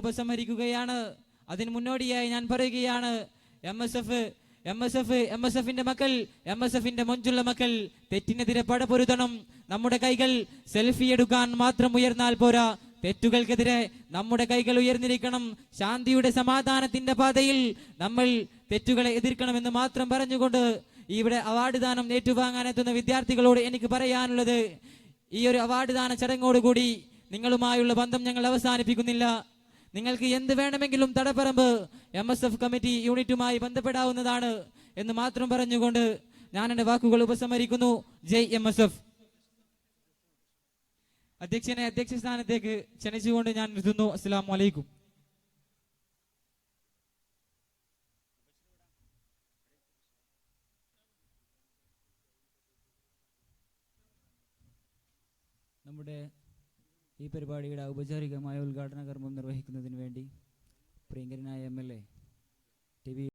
ഉപസംഹരിക്കുകയാണ്. അതിന് മുന്നോടിയായി ഞാൻ പറയുകയാണ്, എം എസ് എഫിന്റെ മക്കൾ, എം എസ് എഫിന്റെ മൊഞ്ചുള്ള മക്കൾ തെറ്റിനെതിരെ പടപൊരുതണം. നമ്മുടെ കൈകൾ സെൽഫി എടുക്കാൻ മാത്രം ഉയർന്നാൽ പോരാ, തെറ്റുകൾക്കെതിരെ നമ്മുടെ കൈകൾ ഉയർന്നിരിക്കണം. ശാന്തിയുടെ സമാധാനത്തിന്റെ പാതയിൽ നമ്മൾ തെറ്റുകളെ എതിർക്കണമെന്ന് മാത്രം പറഞ്ഞുകൊണ്ട് ഇവിടെ അവാർഡ് ദാനം ഏറ്റുവാങ്ങാനെത്തുന്ന വിദ്യാർത്ഥികളോട് എനിക്ക് പറയാനുള്ളത്, ഈ ഒരു അവാർഡ് ദാന ചടങ്ങോടുകൂടി നിങ്ങളുമായുള്ള ബന്ധം ഞങ്ങൾ അവസാനിപ്പിക്കുന്നില്ല. നിങ്ങൾക്ക് എന്ത് വേണമെങ്കിലും തടപ്പറമ്പ് MSF കമ്മിറ്റി യൂണിറ്റുമായി ബന്ധപ്പെടാവുന്നതാണ് എന്ന് മാത്രം പറഞ്ഞുകൊണ്ട് ഞാൻ എന്റെ വാക്കുകൾ ഉപസംഹരിക്കുന്നു. ജയ് MSF. അധ്യക്ഷനെ അധ്യക്ഷ സ്ഥാനത്തേക്ക് ക്ഷണിച്ചുകൊണ്ട് ഞാൻ നിർത്തുന്നു. അസ്സലാമു അലൈക്കും. നമ്മുടെ ഈ പരിപാടിയുടെ ഔപചാരികമായ ഉദ്ഘാടന കർമ്മം നിർവഹിക്കുന്നതിന് വേണ്ടി പ്രിയങ്കരനായ MLA ടി